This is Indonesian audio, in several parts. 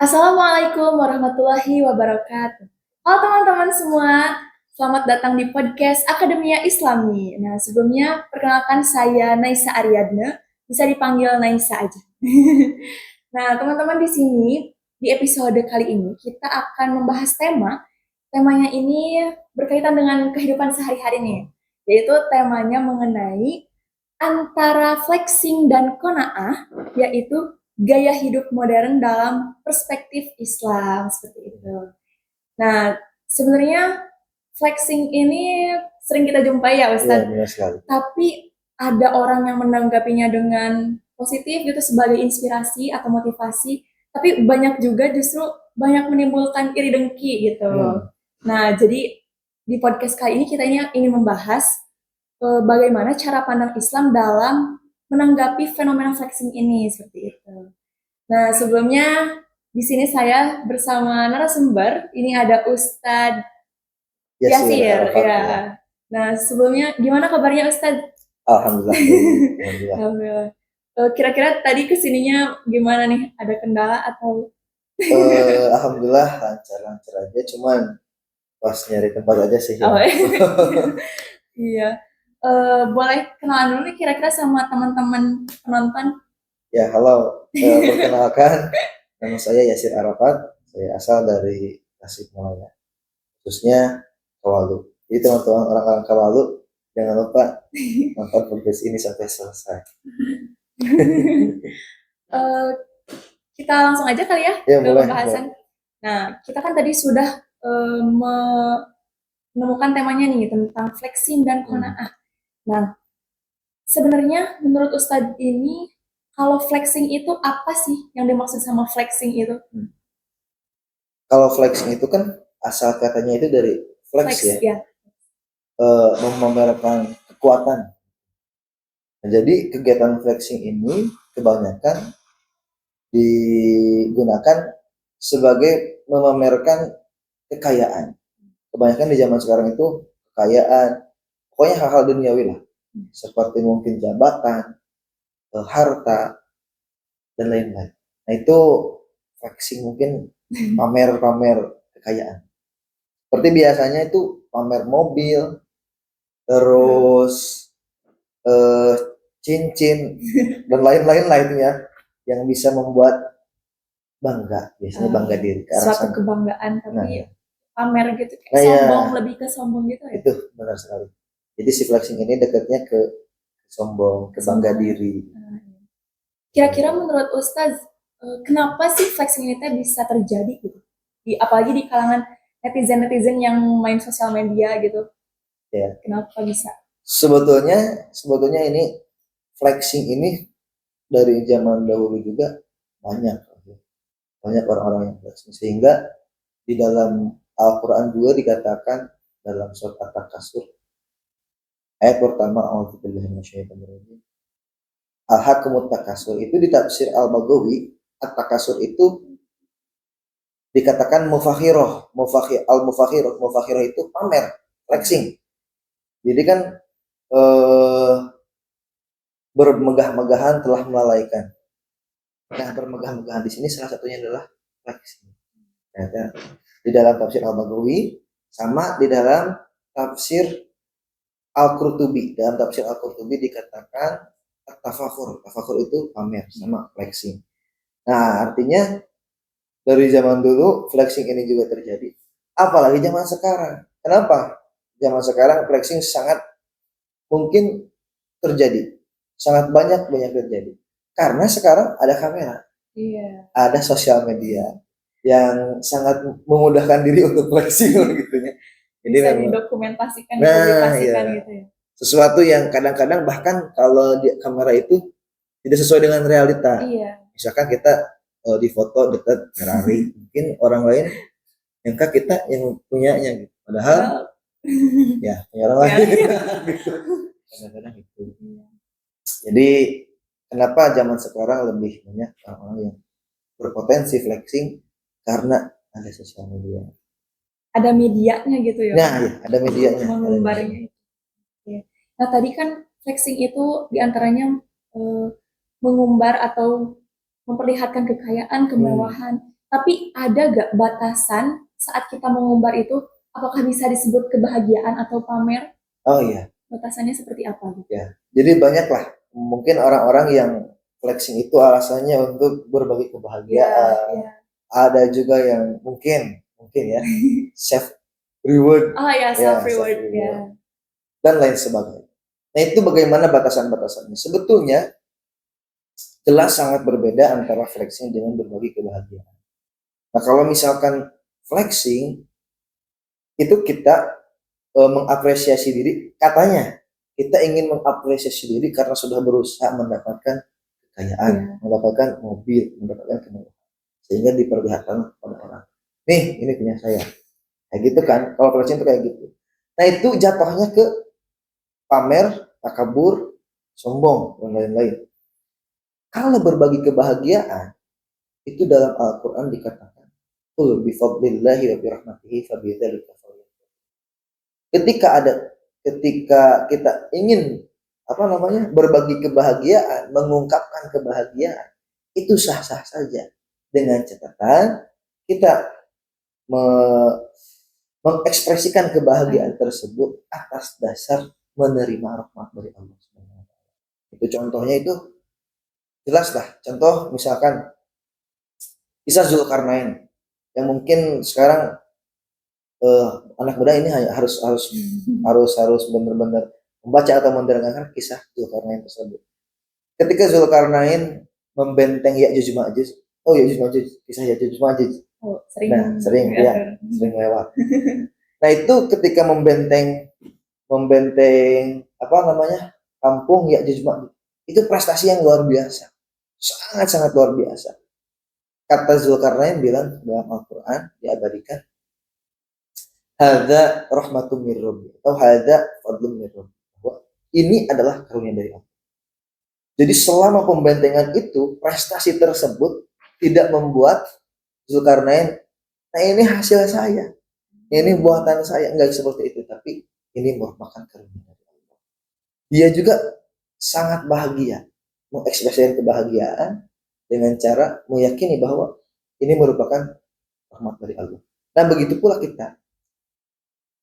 Assalamualaikum warahmatullahi wabarakatuh. Halo teman-teman semua, selamat datang di podcast Akademia Islami. Nah, sebelumnya perkenalkan saya Naisa Ariadna, bisa dipanggil Naisa aja. Nah, teman-teman di sini, di episode kali ini kita akan membahas temanya ini berkaitan dengan kehidupan sehari-hari nih, yaitu temanya mengenai antara flexing dan qanaah, yaitu gaya hidup modern dalam perspektif Islam seperti itu. Nah, sebenarnya flexing ini sering kita jumpai ya Iya, Ustadz, benar sekali. tapi ada orang yang menanggapinya dengan positif gitu sebagai inspirasi atau motivasi, tapi banyak juga justru banyak menimbulkan iri dengki gitu. Nah, jadi di podcast kali ini kita ingin membahas bagaimana cara pandang Islam dalam menanggapi fenomena flexing ini seperti itu. Nah, sebelumnya di sini saya bersama narasumber. Ini ada Ustadz Yasir Yasir, Arafat ya. ya. Nah, sebelumnya gimana kabarnya Ustadz? Alhamdulillah baik. Alhamdulillah. Alhamdulillah. Kira-kira tadi kesininya gimana nih? Ada kendala atau? Alhamdulillah lancar-lancar aja. Cuman pas nyari tempat aja sih Oh, ya. iya. Boleh kenalan dulu nih kira-kira sama teman-teman penonton? Ya, halo. Perkenalkan, nama saya Yasir Arafat. Saya asal dari Tasikmalaya, khususnya Kawalu. Jadi teman-teman orang-orang Kawalu, jangan lupa nonton podcast ini sampai selesai. Eh, kita langsung aja kali ya Ya, ke boleh. pembahasan. Nah, kita kan tadi sudah menemukan temanya nih tentang flexing dan qanaah. Nah, sebenarnya menurut Ustadz ini kalau flexing itu apa sih yang dimaksud sama flexing itu? Kalau flexing itu kan asal katanya itu dari flex ya, Ya. memamerkan kekuatan. Nah, jadi kegiatan flexing ini kebanyakan digunakan sebagai memamerkan kekayaan. Kebanyakan di zaman sekarang itu kekayaan, pokoknya hal-hal duniawi lah, seperti mungkin jabatan, harta, dan lain-lain. Nah itu flexing mungkin pamer-pamer kekayaan. Seperti biasanya itu pamer mobil, terus eh, cincin, dan lain-lain lainnya yang bisa membuat bangga, biasanya bangga diri ke arah Suatu sana. kebanggaan tapi Nah, pamer gitu, kayak nah sombong, ya, lebih ke sombong gitu ya. itu benar sekali. Jadi si flexing ini dekatnya ke sombong, ke bangga diri. Kira-kira menurut Ustaz, kenapa sih flexing ini bisa terjadi gitu? Apalagi di kalangan netizen-netizen yang main sosial media gitu. Ya. Kenapa bisa? Sebetulnya ini flexing ini dari zaman dahulu juga banyak banyak orang-orang yang flexing, sehingga di dalam Al-Quran juga dikatakan dalam surat At-Takasur ayat pertama, A'udzubillahi minasyaitonirrajim, Al-Hakumut Takasur, itu di tafsir Al-Baghawi, At-Takasur itu dikatakan mufakhiroh, mufakhiroh itu pamer, flexing. Jadi kan bermegah-megahan telah melalaikan. Nah, bermegah-megahan di sini salah satunya adalah flexing. Ya, di dalam tafsir Al-Baghawi sama di dalam tafsir Al-Qurtubi. Dalam tafsir Al-Qurtubi dikatakan tafakur. Tafakur itu pamer sama flexing. Nah, artinya dari zaman dulu flexing ini juga terjadi. Apalagi zaman sekarang. Kenapa? Zaman sekarang flexing sangat mungkin terjadi. Sangat banyak terjadi. Karena sekarang ada kamera. Iya. Ada sosial media yang sangat memudahkan diri untuk flexing gitu ya. Jadi bisa memang didokumentasikan, dipublikasikan iya. gitu ya. Sesuatu yang kadang-kadang bahkan kalau di kamera itu tidak sesuai dengan realita. Iya. Misalkan kita di foto dekat Ferrari, mungkin orang lain yang kita yang punyanya gitu. Padahal ya punya orang lain. Gitu. Kadang-kadang itu. Jadi kenapa zaman sekarang lebih banyak orang-orang yang berpotensi flexing karena ada sosial media. Ada medianya gitu ya. Nah, ya, ada medianya. Mengumbarnya. Ya. Nah, tadi kan flexing itu diantaranya mengumbar atau memperlihatkan kekayaan, kemewahan. Tapi ada gak batasan saat kita mengumbar itu, apakah bisa disebut kebahagiaan atau pamer? Oh iya, Batasannya seperti apa gitu? ya. Jadi banyak lah mungkin orang-orang yang flexing itu alasannya untuk berbagi Ya, kebahagiaan. ya. Ada juga yang mungkin ya self reward, Oh ya, ya self self reward ya. reward dan lain sebagainya. Nah itu bagaimana batasan-batasannya? Sebetulnya jelas sangat berbeda antara flexing dengan berbagi kebahagiaan. Nah kalau misalkan flexing itu kita mengapresiasi diri, katanya kita ingin mengapresiasi diri karena sudah berusaha mendapatkan kekayaan, Ya. mendapatkan mobil, mendapatkan kemewahan, sehingga diperlihatkan pada orang. Nih, ini punya saya. Kayak gitu kan, kalau flexing itu kayak gitu. Nah itu jatuhnya ke pamer, takabur, sombong, dan lain-lain. Kalau berbagi kebahagiaan, itu dalam Al-Quran dikatakan, Qul bifadlillahi wa birahmatihi fabidzalika falyafrahu. Ketika kita ingin berbagi kebahagiaan, mengungkapkan kebahagiaan, itu sah-sah saja, dengan catatan kita mengekspresikan kebahagiaan tersebut atas dasar menerima rahmat dari Allah Subhanahu wa taala. Itu contohnya itu jelas lah. Contoh misalkan kisah Zulkarnain yang mungkin sekarang anak muda ini harus harus harus harus benar-benar membaca atau mendengarkan kisah Zulkarnain tersebut. Ketika Zulkarnain membenteng Ya'juj Ma'juj, oh Ya'juj Ma'juj, kisah Ya'juj Ma'juj. Oh, sering Sering ya. sering lewat. Nah itu ketika membenteng kampung Ya'juj Ma'juj, itu prestasi yang luar biasa, sangat-sangat luar biasa. Kata Zulkarnain bilang dalam Al-Quran diabadikan, hadza rahmatum mir rabbi atau hadza fadlun mir rabbi, bahwa ini adalah karunia dari Allah. Jadi selama pembentengan itu, prestasi tersebut tidak membuat Zulkarnain, nah ini hasil saya, ini buatan saya, enggak seperti itu, tapi ini merupakan karunia dari Allah. Dia juga sangat bahagia, mengekspresikan kebahagiaan dengan cara meyakini bahwa ini merupakan rahmat dari Allah. Nah begitu pula kita,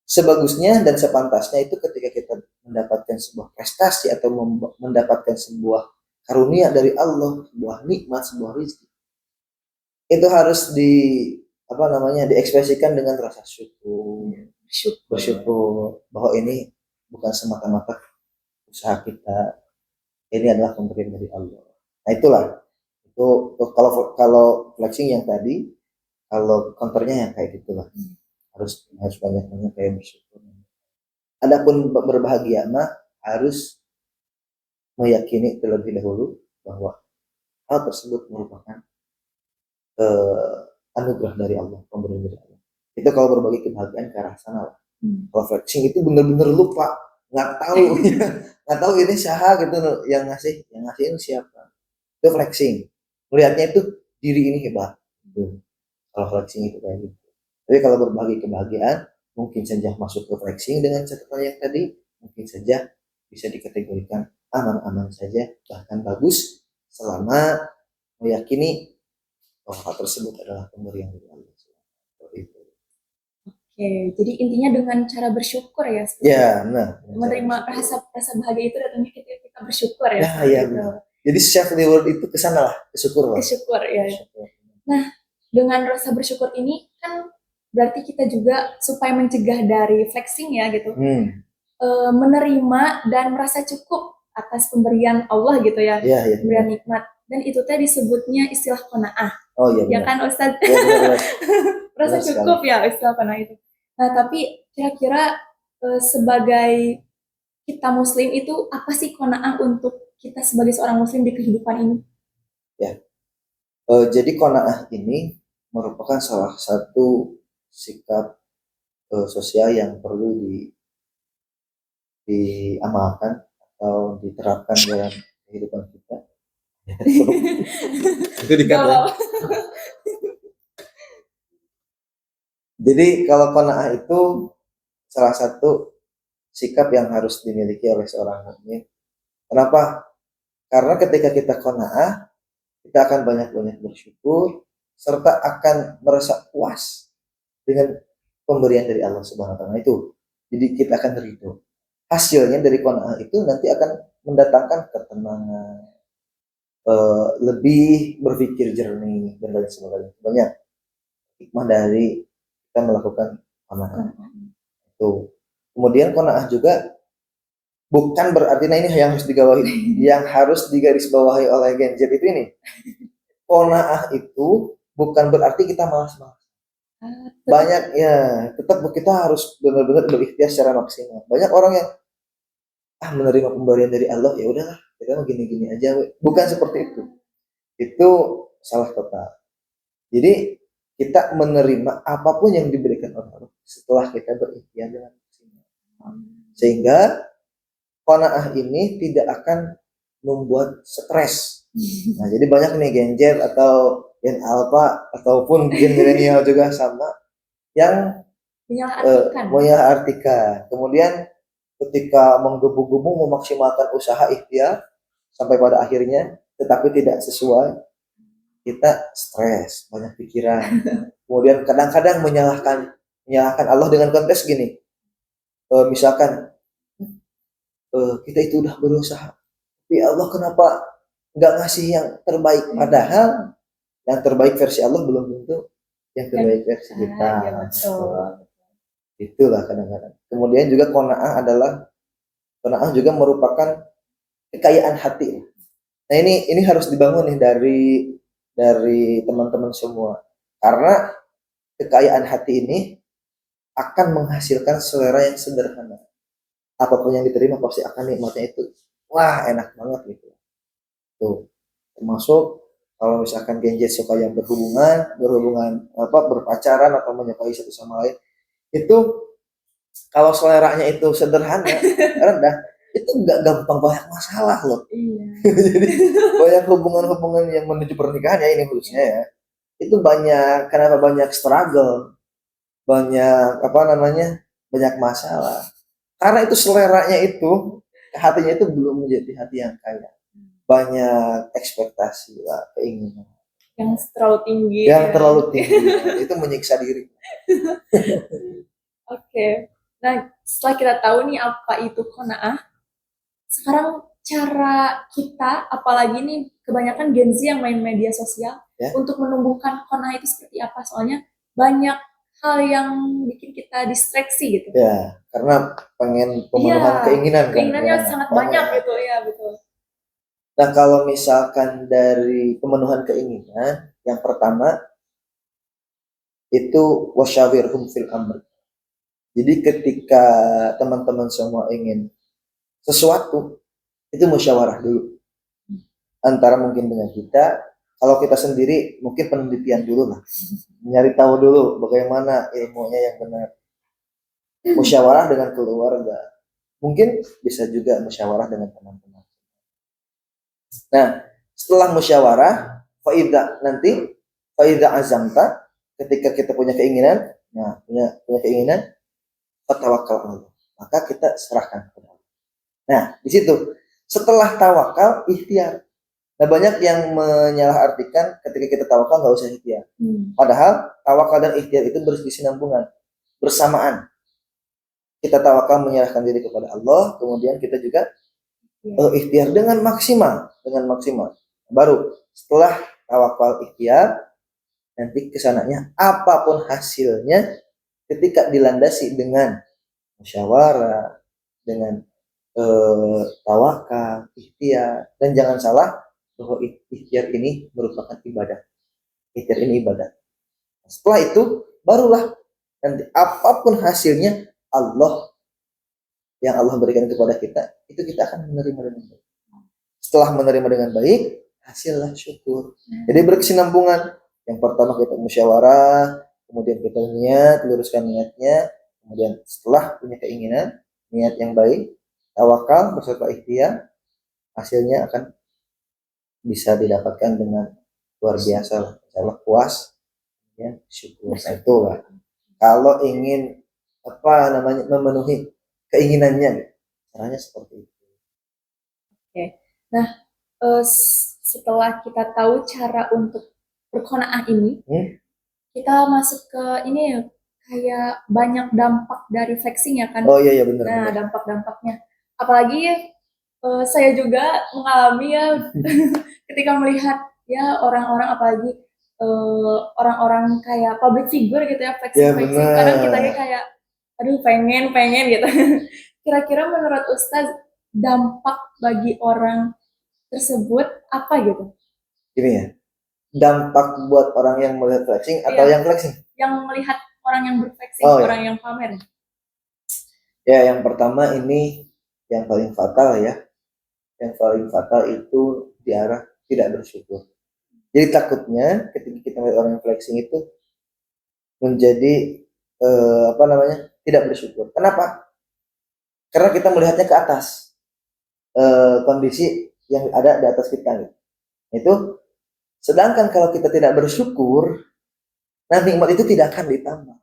sebagusnya dan sepantasnya itu ketika kita mendapatkan sebuah prestasi atau mendapatkan sebuah karunia dari Allah, sebuah nikmat, sebuah rezeki, itu harus diekspresikan dengan rasa syukur, bersyukur bahwa ini bukan semata-mata usaha kita, ini adalah pemberian dari Allah. Nah itulah, itu kalau flexing yang tadi, kalau counternya yang kayak gitulah, harus banyak kayak bersyukur. Adapun berbahagia mah harus meyakini terlebih dahulu bahwa hal tersebut merupakan anugerah dari Allah, pemberian dari Allah. Itu kalau berbagi kebahagiaan ke arah sana lah. Kalau flexing itu benar-benar lupa, nggak tahu, nggak tahu ini siapa gitu yang ngasih ini siapa. Itu flexing. Melihatnya itu diri ini hebat. Kalau flexing itu kayak gitu. Tapi kalau berbagi kebahagiaan, mungkin saja masuk ke flexing dengan catatan yang tadi, mungkin saja bisa dikategorikan aman-aman saja, bahkan bagus, selama meyakini bahwa hal tersebut adalah pemberian dari Allah. Oke, jadi intinya dengan cara bersyukur ya. Ya, nah. Menerima rasa bahagia itu datangnya ketika kita bersyukur ya. Ya, benar. Jadi self reward itu kesana lah, kesyukur lah. Kesyukur ya. Nah, dengan rasa bersyukur ini kan berarti kita juga supaya mencegah dari flexing ya gitu, menerima dan merasa cukup atas pemberian Allah gitu ya, pemberian nikmat. Dan itu teh disebutnya istilah qanaah. Oh iya. Ya kan Ustadz? Rasa cukup ya istilah qanaah itu. Nah tapi kira-kira sebagai kita Muslim itu apa sih qanaah untuk kita sebagai seorang Muslim di kehidupan ini? Ya. Jadi qanaah ini merupakan salah satu sikap sosial yang perlu diamalkan atau diterapkan dalam kehidupan kita. Itu dikatakan. Jadi kalau qanaah itu salah satu sikap yang harus dimiliki oleh seorang mukmin. Kenapa? Karena ketika kita qanaah, kita akan banyak-banyak bersyukur, serta akan merasa puas dengan pemberian dari Allah Subhanahu wa taala itu. Jadi kita akan ridho. Hasilnya dari qanaah itu nanti akan mendatangkan ketenangan, lebih berpikir jernih dan lain sebagainya. Banyak hikmah dari kita melakukan qanaah itu. Kemudian qanaah juga bukan berarti, nah ini yang harus digarisbawahi, yang harus digarisbawahi oleh Gen Z itu ini. Qanaah itu bukan berarti kita malas-malas. Banyak ya, tetap kita harus benar-benar berikhtiar secara maksimal. Banyak orang yang menerima pemberian dari Allah, ya udahlah kita mau gini-gini aja, bukan seperti itu. Itu salah total. Jadi kita menerima apapun yang diberikan oleh Allah setelah kita berikhtiar dengan maksimal, sehingga qanaah ini tidak akan membuat stres. Nah, jadi banyak nih Gen Z atau Gen Alpha ataupun Gen milenial juga sama yang menyalahartikan. Kemudian ketika menggebu-gebu memaksimalkan usaha ikhtiar sampai pada akhirnya tetapi tidak sesuai, kita stres, banyak pikiran. Kemudian kadang-kadang menyalahkan Allah dengan konteks gini. Misalkan kita itu udah berusaha, tapi Allah kenapa nggak ngasih yang terbaik, padahal yang terbaik versi Allah belum tentu yang terbaik versi kita. Ya, betul. Itulah kadang-kadang. Kemudian juga qanaah juga merupakan kekayaan hati. Nah ini harus dibangun nih dari teman-teman semua, karena kekayaan hati ini akan menghasilkan selera yang sederhana. Apapun yang diterima pasti akan nikmatnya itu, wah enak banget gitu. Tuh, termasuk kalau misalkan Gen Z suka yang berhubungan berpacaran atau menyukai satu sama lain, itu kalau seleranya itu sederhana, rendah, itu nggak gampang banyak masalah loh. Iya. Jadi banyak hubungan-hubungan yang menuju pernikahan ya ini khususnya ya, itu kenapa banyak struggle, banyak banyak masalah, karena itu seleranya itu, hatinya itu belum menjadi hati yang kaya. Banyak ekspektasi lah, keinginan yang terlalu tinggi. Itu menyiksa diri. Oke. Nah, setelah kita tahu nih apa itu qanaah, sekarang cara kita, apalagi nih kebanyakan Gen Z yang main media sosial, Ya. untuk menumbuhkan qanaah itu seperti apa? Soalnya banyak hal yang bikin kita distraksi gitu. Ya, karena pengen pemenuhan keinginan kan. Keinginannya sangat banyak gitu ya, betul. Nah, kalau misalkan dari pemenuhan keinginan, yang pertama itu wasyawirhum fil amr. Jadi ketika teman-teman semua ingin sesuatu, itu musyawarah dulu. Antara mungkin dengan kita, kalau kita sendiri mungkin penelitian dulu lah. Nyari tahu dulu bagaimana ilmunya yang benar. Musyawarah dengan keluarga. Mungkin bisa juga musyawarah dengan teman-teman. Nah, setelah musyawarah, faida azamta, ketika kita punya keinginan, punya keinginan, tawakal Allah, maka kita serahkan kepada Allah. Nah, di situ setelah tawakal, ikhtiar. Nah, banyak yang menyalahartikan ketika kita tawakal nggak usah ikhtiar. Padahal tawakal dan ikhtiar itu berkesinambungan, bersamaan. Kita tawakal menyerahkan diri kepada Allah, kemudian kita juga ikhtiar dengan maksimal. Baru setelah tawakal ikhtiar, nanti kesananya apapun hasilnya, ketika dilandasi dengan musyawarah, dengan tawakal, ikhtiar, dan jangan salah bahwa ikhtiar ini merupakan ibadah. Ikhtiar ini ibadah. Setelah itu barulah nanti apapun hasilnya yang Allah berikan kepada kita, itu kita akan menerima dengan baik. Setelah menerima dengan baik, hasillah syukur. Jadi berkesinambungan. Yang pertama kita musyawarah, kemudian kita luruskan niatnya, kemudian setelah punya keinginan, niat yang baik, tawakal beserta ikhtiar, hasilnya akan bisa didapatkan dengan luar biasa lah. Insyaallah puas, ya syukur. Itu lah. Kalau ingin memenuhi keinginannya, caranya seperti itu. Oke. Nah, setelah kita tahu cara untuk berqanaah ini, kita masuk ke ini ya, kayak banyak dampak dari flexing ya kan. Oh iya benar. Nah, dampak-dampaknya. Apalagi saya juga mengalami ya ketika melihat ya orang-orang, apalagi orang-orang kayak public figure gitu ya, Ya flexing. Kadang kita benar. kayak aduh pengen gitu. Kira-kira menurut Ustaz dampak bagi orang tersebut apa gitu? Gini ya, dampak buat orang yang melihat flexing atau Iya, yang flexing? yang melihat orang yang berflexing, Oh orang ya. yang pamer. Ya, yang pertama ini yang paling fatal ya. Yang paling fatal itu di arah tidak bersyukur. Jadi takutnya ketika kita melihat orang yang flexing itu menjadi apa namanya, tidak bersyukur. Kenapa? Karena kita melihatnya ke atas, kondisi yang ada di atas kita gitu. Itu sedangkan kalau kita tidak bersyukur, nah nikmat itu tidak akan ditambah.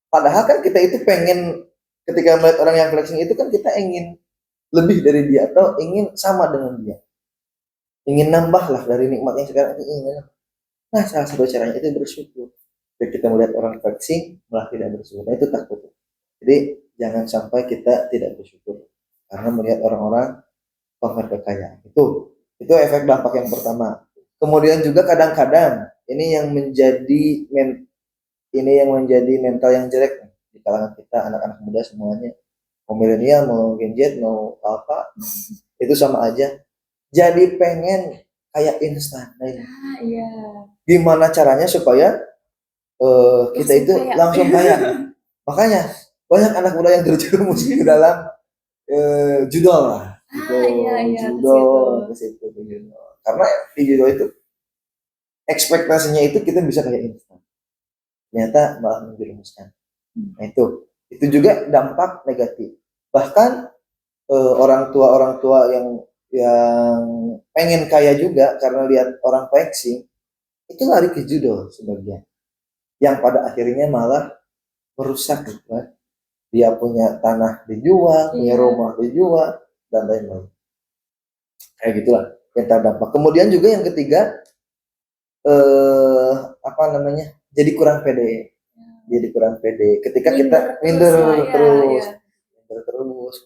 Padahal kan kita itu pengen, ketika melihat orang yang flexing itu kan kita ingin lebih dari dia atau ingin sama dengan dia, ingin nambah lah dari nikmat yang sekarang ini. Nah salah satu caranya itu bersyukur. Ketika kita melihat orang flexing malah tidak bersyukur, nah itu takut. Jadi jangan sampai kita tidak bersyukur karena melihat orang-orang pamer kekayaan. Itu efek dampak yang pertama. Kemudian juga kadang-kadang ini yang menjadi mental yang jelek di kalangan kita, anak-anak muda semuanya, mau milenial, mau Gen Z, mau apa, itu sama aja. Jadi pengen kayak instan. Nah, Iya. gimana caranya supaya kita itu langsung kaya? Makanya banyak anak muda yang terjerumus ke dalam judol lah. Iya, Judol ke situ. Karena di judol itu ekspektasinya itu kita bisa kayak instan. Ternyata malah menjerumuskan. Nah itu juga dampak negatif. Bahkan orang tua yang pengen kaya juga karena lihat orang flexing itu lari ke judo sebagian, yang pada akhirnya malah merusak gitu kan. Dia punya tanah dijual, punya rumah dijual, dan lain-lain. Kayak gitulah yang terdampak. Kemudian juga yang ketiga, apa namanya, jadi kurang pede. Jadi kurang pede ketika kita minder terus,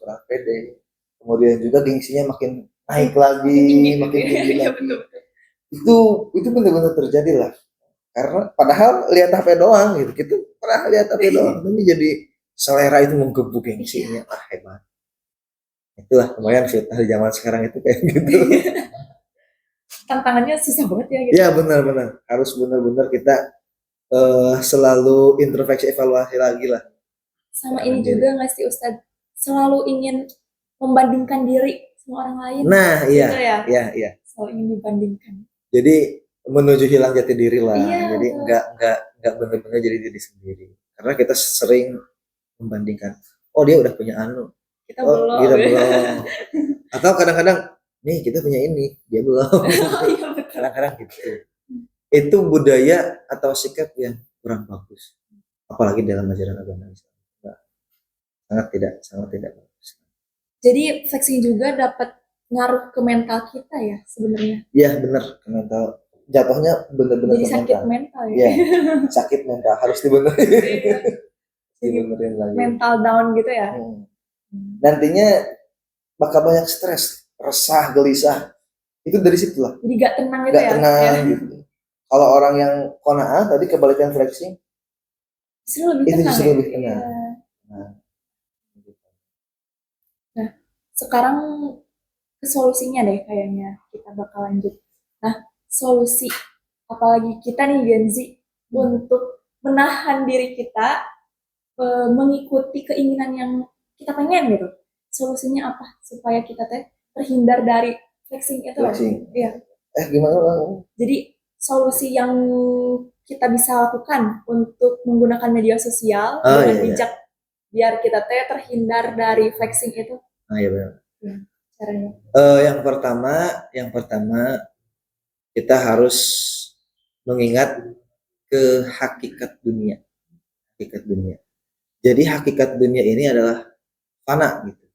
kurang pede. Kemudian juga gengsinya makin naik lagi, makin tinggi lagi. Itu benar-benar terjadi lah. Karena padahal lihat HP doang gitu, kita pernah lihat HP doang, tapi jadi selera itu menggebuk gengsinya. Hebat. Itulah lumayan fitnah di zaman sekarang itu kayak gitu. Tantangannya susah banget ya gitu. Ya benar-benar harus benar-benar kita selalu introspeksi evaluasi lagi lah. Sama ini juga nggak sih Ustadz, selalu ingin membandingkan diri sama orang lain. Nah gitu iya. Selalu ingin dibandingkan. Jadi menuju hilang jati diri lah. Iya, jadi nggak benar-benar jadi diri sendiri. Karena kita sering membandingkan. Oh dia udah punya anu, kita belum. Atau kadang-kadang nih kita punya ini, dia belum. Kadang-kadang gitu. Itu budaya atau sikap yang kurang bagus. Apalagi dalam ajaran agama Islam. Sangat tidak bagus. Jadi flexing juga dapat ngaruh ke mental kita ya sebenarnya. Iya benar, ke mental. Jatuhnya benar-benar jadi sakit mental ya. Iya, sakit mental harus dibenerin. Dibenerin lagi. Mental down gitu ya. Nantinya bakal banyak stres, resah, gelisah. Itu dari situ lah. Jadi gak tenang gitu gak ya. Tenang gitu. Kalau orang yang qanaah tadi kebalikan flexing, itu justru lebih tenang. Nah, sekarang ke solusinya deh kayaknya kita bakal lanjut. Nah, solusi apalagi kita nih Gen Z untuk menahan diri kita mengikuti keinginan yang kita pengen gitu. Solusinya apa supaya kita terhindar dari flexing itu? Iya. Gimana? Jadi solusi yang kita bisa lakukan untuk menggunakan media sosial dengan bijak biar kita terhindar dari flexing itu. Iya benar. Caranya. Yang pertama kita harus mengingat ke hakikat dunia. Jadi hakikat dunia ini adalah fana gitu.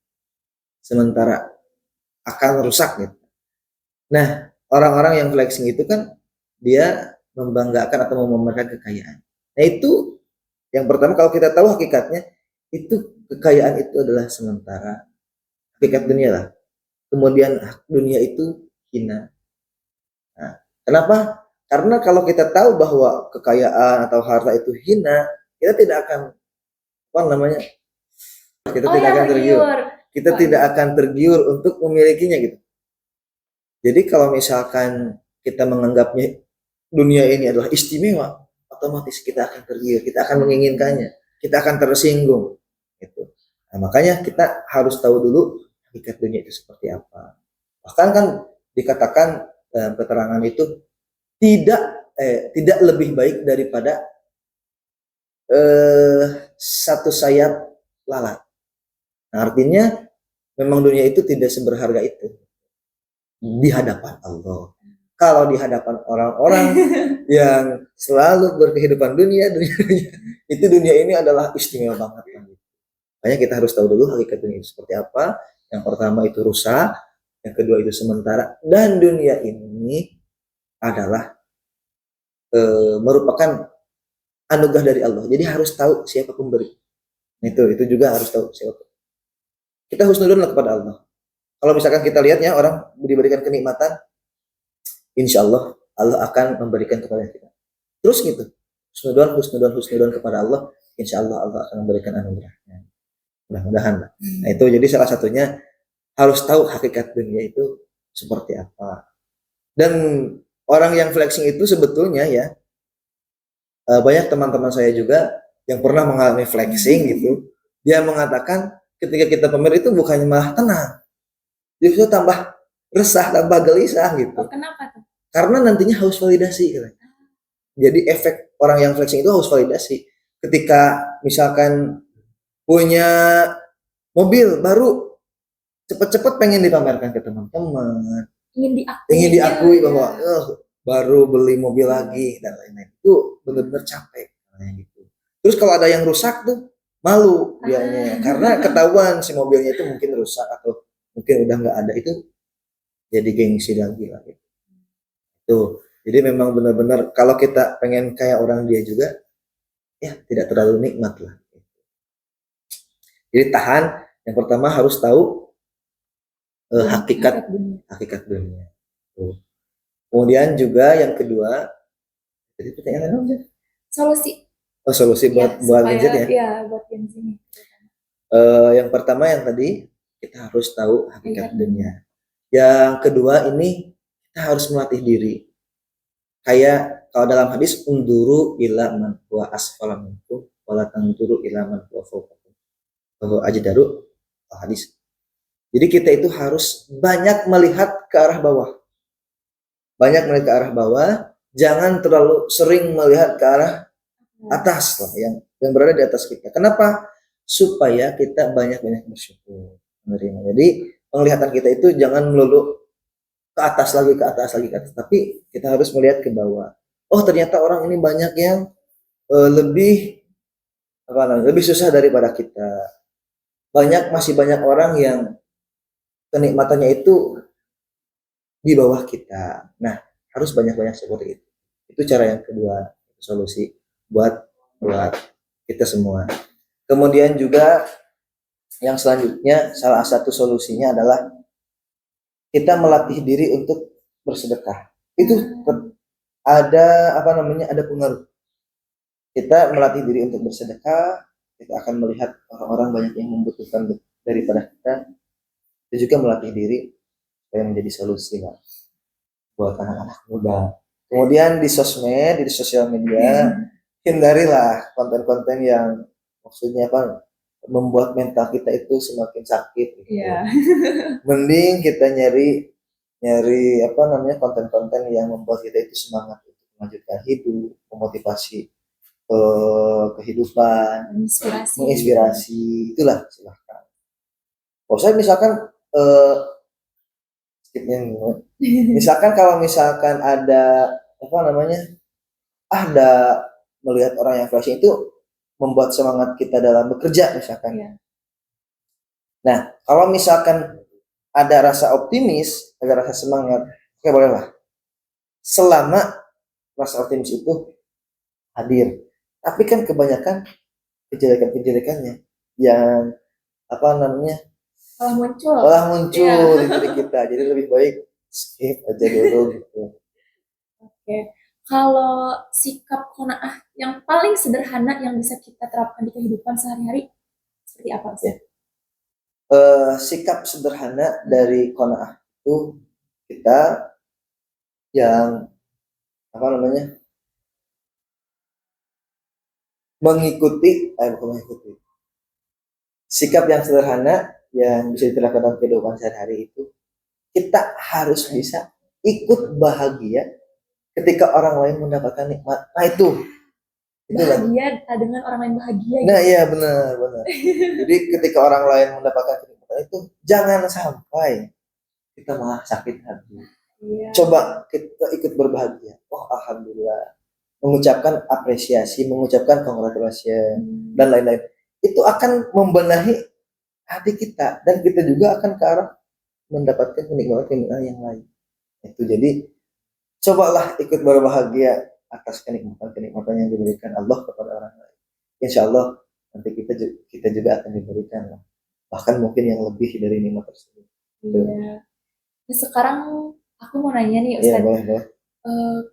Sementara akan rusak gitu. Nah, orang-orang yang flexing itu kan dia membanggakan atau memamerkan kekayaan. Nah itu yang pertama, kalau kita tahu hakikatnya, itu kekayaan itu adalah sementara, hakikat dunia lah. Kemudian dunia itu hina. Nah, kenapa? Karena kalau kita tahu bahwa kekayaan atau harta itu hina, kita tidak akan apa namanya? Kita tidak akan tergiur. Kita tidak akan tergiur untuk memilikinya gitu. Jadi kalau misalkan kita menganggapnya dunia ini adalah istimewa, otomatis kita akan tergiur, kita akan menginginkannya, kita akan tersinggung gitu. Nah, makanya kita harus tahu dulu hakikat dunia itu seperti apa. Bahkan kan dikatakan dalam keterangan itu tidak lebih baik daripada satu sayap lalat. Nah, artinya memang dunia itu tidak seberharga itu di hadapan Allah. Kalau di hadapan orang-orang yang selalu berkehidupan dunia itu dunia ini adalah istimewa banget. Makanya kita harus tahu dulu hakikat dunia itu seperti apa. Yang pertama itu rusak, yang kedua itu sementara, dan dunia ini adalah merupakan anugerah dari Allah. Jadi harus tahu siapa pemberi. Itu juga harus tahu siapa. Kita husnudzon kepada Allah. Kalau misalkan kita lihat ya, orang diberikan kenikmatan, insya Allah akan memberikan kepada kita. Terus gitu, husnudzon kepada Allah, insya Allah akan memberikan anugerahnya. Mudah-mudahan lah. Nah itu jadi salah satunya harus tahu hakikat dunia itu seperti apa. Dan orang yang flexing itu sebetulnya ya, banyak teman-teman saya juga yang pernah mengalami flexing gitu, dia mengatakan ketika kita pamer itu bukannya malah tenang, justru tambah resah, tambah gelisah gitu. Oh, kenapa tuh? Karena nantinya haus validasi gitu. Jadi efek orang yang flexing itu haus validasi. Ketika misalkan punya mobil baru, cepet-cepet pengen dipamerkan ke teman-teman, ingin diakui bahwa baru beli mobil lagi dan lain-lain. Itu benar-benar capek gitu. Terus kalau ada yang rusak tuh malu dianya, karena ketahuan si mobilnya itu mungkin rusak atau mungkin udah nggak ada, itu jadi gengsi lagi lah gitu. Tuh, jadi memang benar-benar kalau kita pengen kayak orang dia juga, ya tidak terlalu nikmat lah. Jadi tahan. Yang pertama harus tahu hakikat dunia. Tuh. Kemudian juga yang kedua, jadi pertanyaan apa? Solusi buat gadget ya. Iya, buat Gen Z ini. Yang pertama yang tadi kita harus tahu hakikat dunia. Yang kedua ini kita harus melatih diri. Kayak kalau dalam hadis, unduru ila man huwa asfala minkum wala tanduru ila man huwa fawqakum. Ajdaru hadis. Jadi kita itu harus banyak melihat ke arah bawah. Banyak melihat ke arah bawah, jangan terlalu sering melihat ke arah atas lah, yang berada di atas kita. Kenapa? Supaya kita banyak-banyak bersyukur, menerima. Jadi penglihatan kita itu jangan melulu ke atas lagi, tapi kita harus melihat ke bawah. Oh, ternyata orang ini banyak yang lebih susah daripada kita. Masih banyak orang yang kenikmatannya itu di bawah kita. Nah, harus banyak-banyak seperti itu. Itu cara yang kedua, solusi buat kita semua. Kemudian juga yang selanjutnya, salah satu solusinya adalah kita melatih diri untuk bersedekah. Itu ada ada pengaruh. Kita melatih diri untuk bersedekah, kita akan melihat orang-orang banyak yang membutuhkan daripada kita. Itu juga melatih diri supaya menjadi solusi lah buat anak-anak muda. Kemudian di sosmed, di sosial media, hindarilah konten-konten yang maksudnya membuat mental kita itu semakin sakit gitu. Yeah. Mending kita nyari konten-konten yang membuat kita itu semangat untuk melanjutkan hidup, memotivasi kehidupan, menginspirasi. Itulah, silahkan. Saya misalkan kalau misalkan ada melihat orang yang flashing itu membuat semangat kita dalam bekerja misalkan. Yeah. Nah, kalau misalkan ada rasa optimis, ada rasa semangat, oke, bolehlah. Selama rasa optimis itu hadir. Tapi kan kebanyakan kejelekan-kejelekannya yang apa namanya malah muncul. di Iya. diri kita. Jadi lebih baik skip aja dulu gitu. Oke. Kalau sikap qanaah yang paling sederhana yang bisa kita terapkan di kehidupan sehari-hari seperti apa, Ustaz? Ya. Sikap sederhana dari qanaah itu kita yang apa namanya bukan mengikuti, sikap yang sederhana yang bisa diterapkan dalam kehidupan sehari-hari itu kita harus bisa ikut bahagia ketika orang lain mendapatkan nikmat. Nah itu lah. Bahagia dengan orang lain bahagia Nah gitu. iya benar. Jadi ketika orang lain mendapatkan kenikmatan itu jangan sampai kita malah sakit hati. Iya. Coba kita ikut berbahagia. Oh alhamdulillah. Mengucapkan apresiasi, mengucapkan congratulations dan lain-lain. Itu akan membenahi hati kita dan kita juga akan ke arah mendapatkan kenikmatan yang lain. Itu jadi cobalah ikut berbahagia atas kenikmatan yang diberikan Allah kepada orang lain. Insya Allah nanti kita juga akan diberikan lah. Bahkan mungkin yang lebih dari nikmat tersebut. Iya. Nah, sekarang aku mau nanya nih, Iya Ustaz. boleh.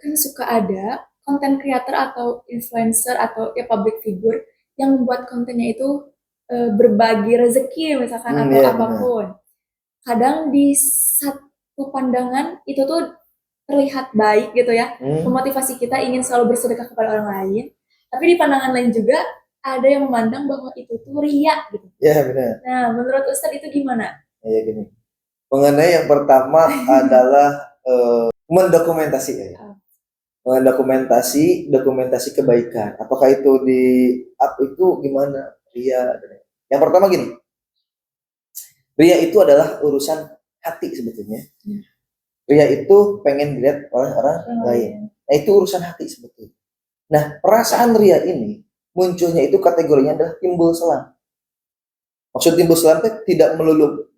Kan suka ada konten creator atau influencer atau ya public figure yang membuat kontennya itu berbagi rezeki misalkan atau Iya benar. apapun. Kadang di satu pandangan itu tuh terlihat baik gitu ya, memotivasi kita ingin selalu bersedekah kepada orang lain. Tapi di pandangan lain juga ada yang memandang bahwa itu tuh riya gitu. Iya benar. Nah, menurut Ustadz itu gimana? Iya gini. Mengenai yang pertama adalah mendokumentasi ya. Dokumentasi kebaikan. Apakah itu di up itu gimana? Ria. Yang pertama gini. Ria itu adalah urusan hati sebetulnya. Ria itu pengen dilihat oleh orang lain. Nah, itu urusan hati sebetulnya. Nah, perasaan ria ini munculnya itu kategorinya adalah timbul selang. Maksud timbul selang itu tidak melulu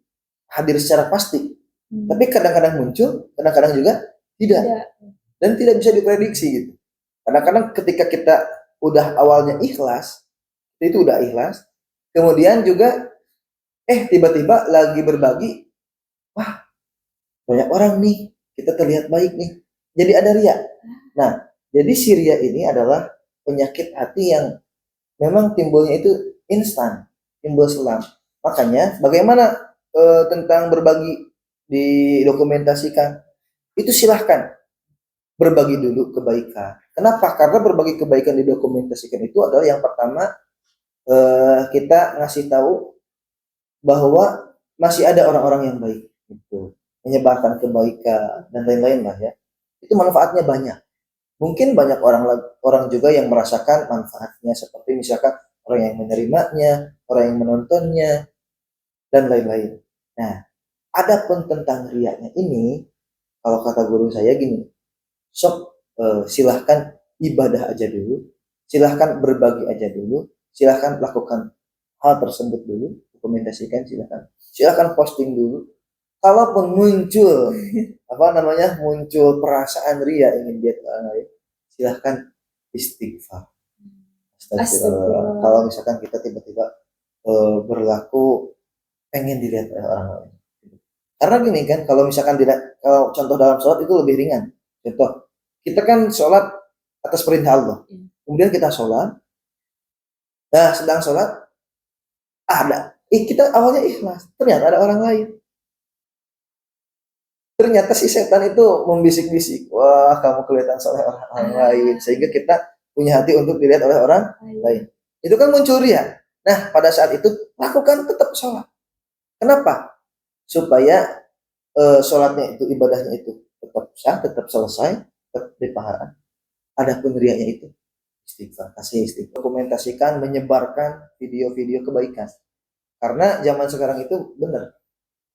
hadir secara pasti. Tapi kadang-kadang muncul, kadang-kadang juga tidak. Dan tidak bisa diprediksi gitu. Kadang-kadang ketika kita udah awalnya ikhlas, itu udah ikhlas, kemudian juga tiba-tiba lagi berbagi, wah banyak orang nih, kita terlihat baik nih, jadi ada ria. Nah, jadi si ria ini adalah penyakit hati yang memang timbulnya itu instan, timbul selang. Makanya bagaimana tentang berbagi didokumentasikan, itu silahkan berbagi dulu kebaikan. Kenapa? Karena berbagi kebaikan didokumentasikan itu adalah yang pertama kita ngasih tahu bahwa masih ada orang-orang yang baik, gitu, menyebarkan kebaikan dan lain-lain lah ya. Itu manfaatnya banyak. Mungkin banyak orang juga yang merasakan manfaatnya seperti misalkan orang yang menerimanya, orang yang menontonnya dan lain-lain. Nah, adapun tentang riaknya ini, kalau kata guru saya gini, silahkan ibadah aja dulu, silahkan berbagi aja dulu, silahkan lakukan hal tersebut dulu, dokumentasikan silahkan posting dulu. Kalaupun muncul muncul perasaan ria ingin dia orang lain, silahkan istighfar. Astagfirullah. Kalau misalkan kita tiba-tiba berlaku pengen dilihat oleh orang lain. Karena gini kan, kalau misalkan kalau contoh dalam sholat itu lebih ringan. Contoh, kita kan sholat atas perintah Allah. Kemudian kita sholat. Nah, sedang sholat, kita awalnya ikhlas. Ternyata ada orang lain. Ternyata si setan itu membisik-bisik. Wah, kamu kelihatan oleh orang lain. Sehingga kita punya hati untuk dilihat oleh orang lain. Itu kan muncul ria. Nah, pada saat itu, lakukan tetap sholat. Kenapa? Supaya sholatnya itu, ibadahnya itu tetap sah, tetap selesai, tetap dipahala. Adapun riaknya itu istighfar, kasih istighfar, dokumentasikan, menyebarkan video-video kebaikan. Karena zaman sekarang itu benar,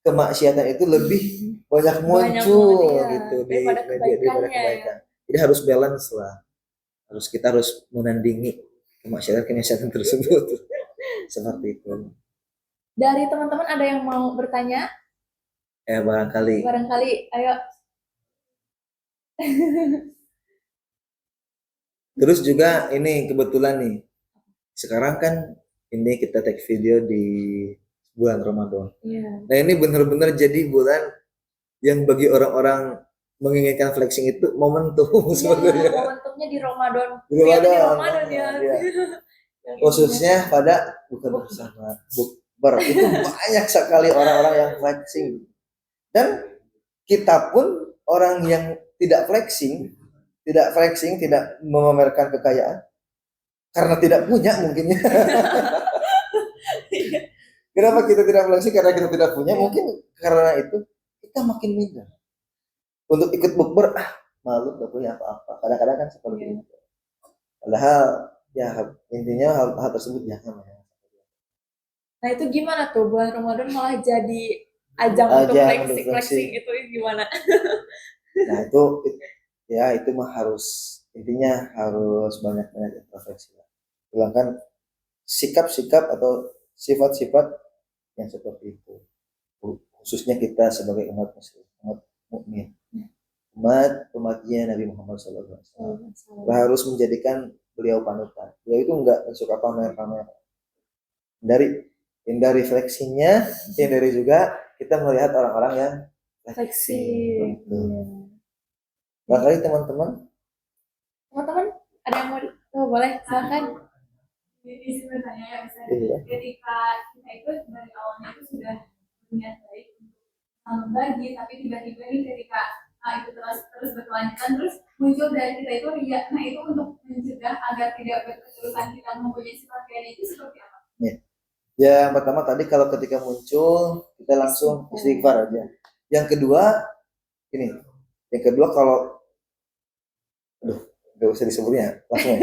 kemaksiatan itu lebih banyak muncul gitu di media daripada kebaikan. Jadi harus balance lah. Kita harus menandingi kemaksiatan tersebut. Seperti itu. Dari teman-teman ada yang mau bertanya? Barangkali, ayo. Terus juga ini kebetulan nih, sekarang kan ini kita take video di bulan Ramadan. Iya. Nah ini benar-benar jadi bulan yang bagi orang-orang menginginkan flexing itu momentum Iya, sebenarnya. momentumnya di Ramadan. Di Ternyata di Ramadan, Ramadan ya. ya. Yang Khususnya pada buka bersama bukber itu banyak sekali orang-orang yang flexing. Dan kita pun orang yang tidak flexing, tidak memamerkan kekayaan karena tidak punya mungkinnya. Iya. Kenapa kita tidak flexing? Karena kita tidak punya. Iya. Mungkin karena itu kita makin minder. Untuk ikut bukber, malu gak punya apa-apa. Kadang-kadang kan seperti Iya. itu. Padahal ya intinya hal tersebut jangan ya. Nah itu gimana tuh bulan Ramadan malah jadi ajang untuk Ajang untuk flexing flexing. itu gimana? Nah itu ya itu mah harus intinya harus banyak-banyak introspeksi. Hilangkan sikap-sikap atau sifat-sifat yang seperti itu. Khususnya kita sebagai umat muslim, umat mukmin, umatnya Nabi Muhammad SAW. Kita harus menjadikan beliau panutan. Beliau itu enggak suka pamer-pamer. Hindari fleksinya, hindari juga kita melihat orang-orang yang Flexing. Gitu. Iya. Barangkali teman-teman Teman-teman ada yang mau boleh silakan. Jadi sebenarnya ya bisa Iya. ketika kita itu dari awalnya itu sudah berniat baik untuk membagi, tapi tiba-tiba nih ketika itu terus berkelanjutan terus muncul dari kita itu ria. Nah itu untuk mencegah agar tidak berketerusan kita mempunyai sifat ria itu seperti apa? Ya, yang pertama tadi kalau ketika muncul kita langsung istighfar aja. Yang kedua ini, yang kedua kalau gak usah disebutnya langsung ya.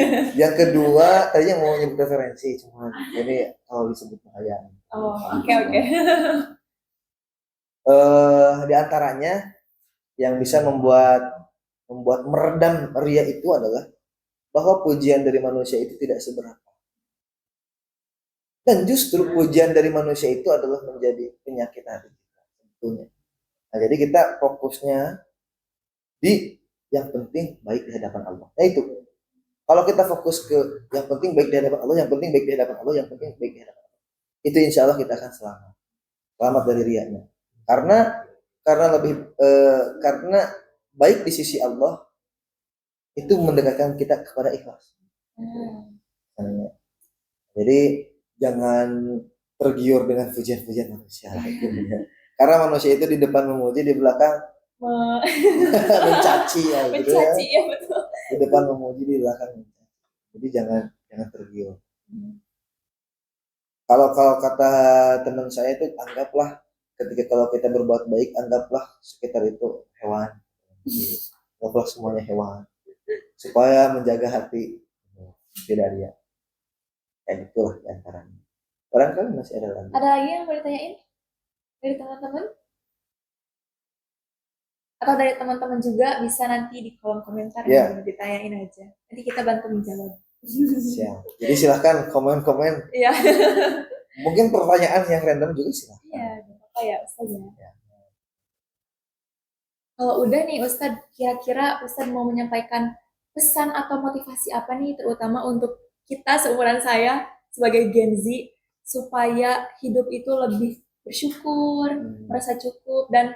Yang kedua tadinya mau nyebut referensi, cuman ini kalau disebut bahaya. Oh, oke. Di antaranya yang bisa membuat meredam ria itu adalah bahwa pujian dari manusia itu tidak seberapa. Dan justru pujian dari manusia itu adalah menjadi penyakit hati kita tentunya. Nah, jadi kita fokusnya di yang penting baik di hadapan Allah. Nah itu. Kalau kita fokus ke yang penting baik di hadapan Allah, yang penting baik di hadapan Allah, yang penting baik di hadapan Allah. Itu insya Allah kita akan selamat. Selamat dari riaknya. Karena baik di sisi Allah itu mendekatkan kita kepada ikhlas. Jadi jangan tergiur dengan pujian-pujian manusia. Karena manusia itu di depan memuji, di belakang mencaci ya, gitu ya. Mencaci ya betul. Di depan memuji, di belakang mencaci. Jadi jangan tergiur. Kalau kata teman saya itu anggaplah ketika kalau kita berbuat baik, anggaplah sekitar itu hewan. Anggaplah semuanya hewan. Supaya menjaga hati tidak dia. Kayak itulah diantaranya. Barangkali masih ada lagi. Ada lagi yang mau ditanyain dari teman-teman? Atau dari teman-teman juga bisa nanti di kolom komentar ditanyain aja. Nanti kita bantu menjawab. Siap. Jadi silahkan komen-komen. Iya. Mungkin pertanyaan yang random juga silahkan. Iya, apa ya Ustaz ya. Kalau udah nih Ustaz, kira-kira Ustaz mau menyampaikan pesan atau motivasi apa nih terutama untuk kita seumuran saya sebagai Gen Z supaya hidup itu lebih bersyukur, merasa cukup dan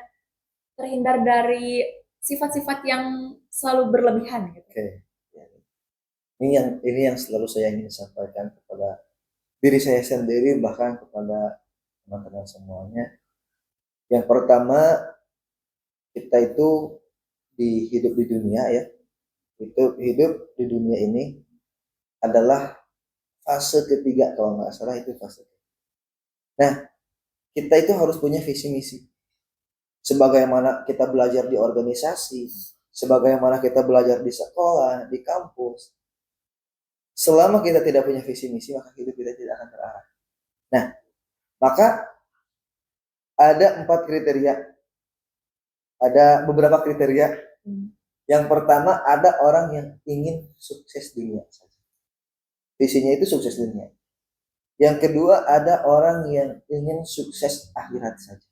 terhindar dari sifat-sifat yang selalu berlebihan gitu. Oke. Ini yang selalu saya ingin sampaikan kepada diri saya sendiri bahkan kepada teman-teman semuanya. Yang pertama, kita itu hidup di dunia ya. Hidup di dunia ini adalah fase ketiga kalau nggak salah itu fase. Nah, kita itu harus punya visi misi. Sebagaimana kita belajar di organisasi, sebagaimana kita belajar di sekolah, di kampus. Selama kita tidak punya visi misi, maka hidup kita tidak akan terarah. Nah, maka ada 4 kriteria. Ada beberapa kriteria. Yang pertama, ada orang yang ingin sukses dunia saja. Visinya itu sukses dunia. Yang kedua, ada orang yang ingin sukses akhirat saja.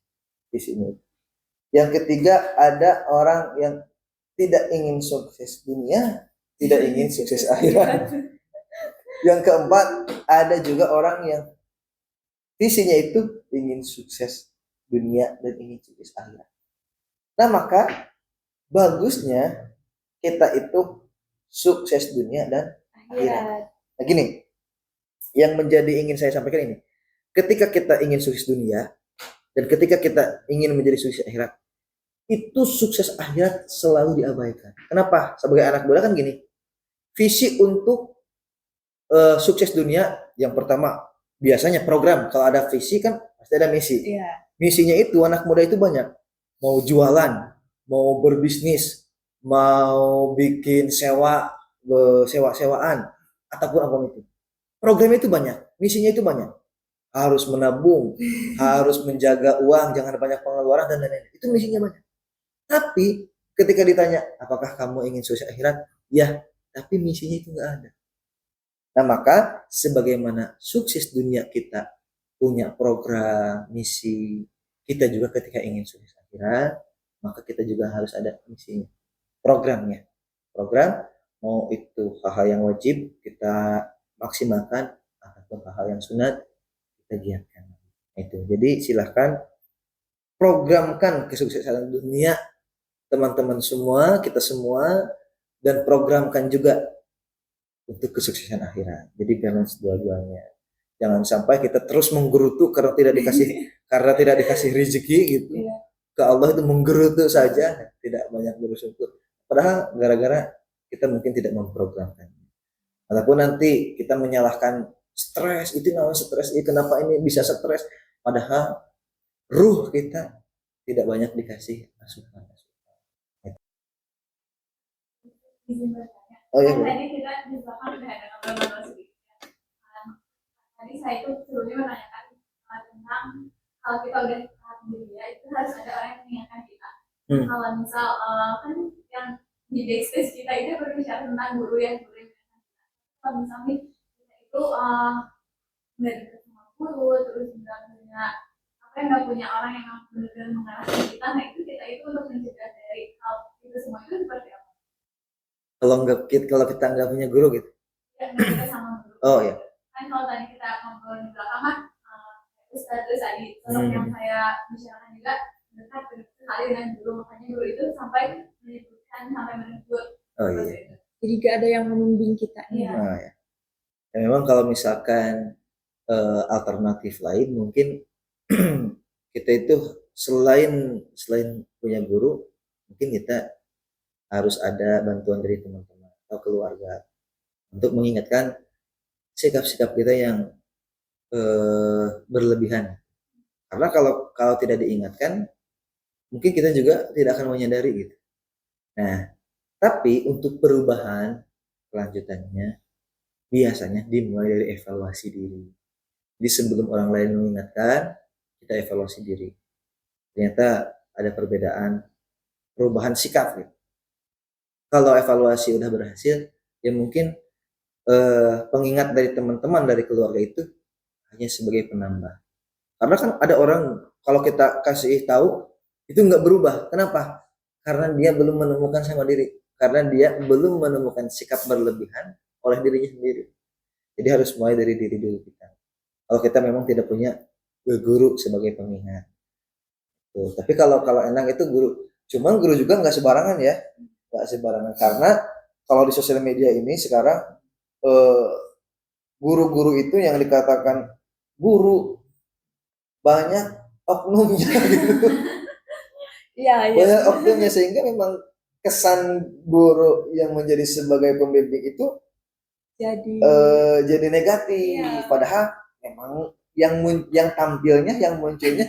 Visinya itu. Yang ketiga, ada orang yang tidak ingin sukses dunia, tidak ingin sukses akhirat. Yang keempat, ada juga orang yang visinya itu ingin sukses dunia dan ingin sukses akhirat. Nah, maka bagusnya kita itu sukses dunia dan akhirat. Nah, gini, yang menjadi ingin saya sampaikan ini, ketika kita ingin sukses dunia dan ketika kita ingin menjadi sukses akhirat, itu sukses akhirat selalu diabaikan. Kenapa? Sebagai anak muda kan gini, visi untuk sukses dunia yang pertama biasanya program. Kalau ada visi kan pasti ada misi. Misinya itu anak muda itu banyak, mau jualan, mau berbisnis, mau bikin sewa-sewaan ataupun apa itu. Program itu banyak, misinya itu banyak. Harus menabung, harus menjaga uang, jangan banyak pengeluaran dan lain-lain. Itu misinya banyak. Tapi ketika ditanya, apakah kamu ingin sukses akhirat? Ya, tapi misinya itu nggak ada. Nah, maka sebagaimana sukses dunia kita punya program, misi, kita juga ketika ingin sukses akhirat, maka kita juga harus ada misinya, programnya. Program, mau itu hal-hal yang wajib kita maksimalkan, ataupun hal-hal yang sunat kita giatkan. Itu. Jadi silahkan programkan kesuksesan dunia teman-teman semua, kita semua, dan programkan juga untuk kesuksesan akhirat. Jadi balance dua-duanya. Jangan sampai kita terus menggerutu karena tidak dikasih rezeki gitu. Ke Allah itu menggerutu saja, tidak banyak bersyukur. Padahal gara-gara kita mungkin tidak memprogramkan. Ataupun nanti kita menyalahkan stres, itu namanya stres, kenapa ini bisa stres? Padahal ruh kita tidak banyak dikasih asupan. Oh iya. Tadi kita di belakang udah ada ngobrol-ngobrol sedikit. Tadi saya itu sebelumnya menanyakan tentang kalau kita udah dunia itu harus ada orang yang mengingatkan kita. Kalau misal kan yang di backstage kita itu berbicara tentang guru yang mengingatkan kita. Kalau misalnya kita itu nggak dekat sama guru, terus nggak punya orang yang benar-benar mengarahkan kita, nah itu kita itu untuk mencegah dari hal itu semua itu seperti apa? Kalau kita nggak punya guru gitu. Ya, kita sama guru. Oh ya. Kan kalau tadi kita ngobrol di belakang kan, terus tadi sosok yang saya bicarakan juga dekat sekali dengan guru, makanya guru itu sampai menyebutkan sampai menegur. Oh iya. Jadi gak ada yang membimbing kita. Iya. Nah, ya. Ya, memang kalau misalkan alternatif lain mungkin kita itu selain punya guru, mungkin kita harus ada bantuan dari teman-teman atau keluarga untuk mengingatkan sikap-sikap kita yang berlebihan. Karena kalau tidak diingatkan, mungkin kita juga tidak akan menyadari gitu. Nah, tapi untuk perubahan kelanjutannya biasanya dimulai dari evaluasi diri. Jadi sebelum orang lain mengingatkan, kita evaluasi diri. Ternyata ada perubahan sikap gitu. Kalau evaluasi udah berhasil, ya mungkin pengingat dari teman-teman dari keluarga itu hanya sebagai penambah. Karena kan ada orang kalau kita kasih tahu itu nggak berubah. Kenapa? Karena dia belum menemukan sama diri. Karena dia belum menemukan sikap berlebihan oleh dirinya sendiri. Jadi harus mulai dari diri dulu kita. Kalau kita memang tidak punya guru sebagai pengingat. Tuh. Tapi kalau enak itu guru. Cuman guru juga nggak sembarangan ya. Nggak sembarangan. Karena kalau di sosial media ini sekarang guru-guru itu yang dikatakan guru banyak oknumnya gitu. Iya. Banyak oknumnya sehingga memang kesan guru yang menjadi sebagai pembimbing itu jadi negatif. Iya. Padahal memang yang tampilnya, yang munculnya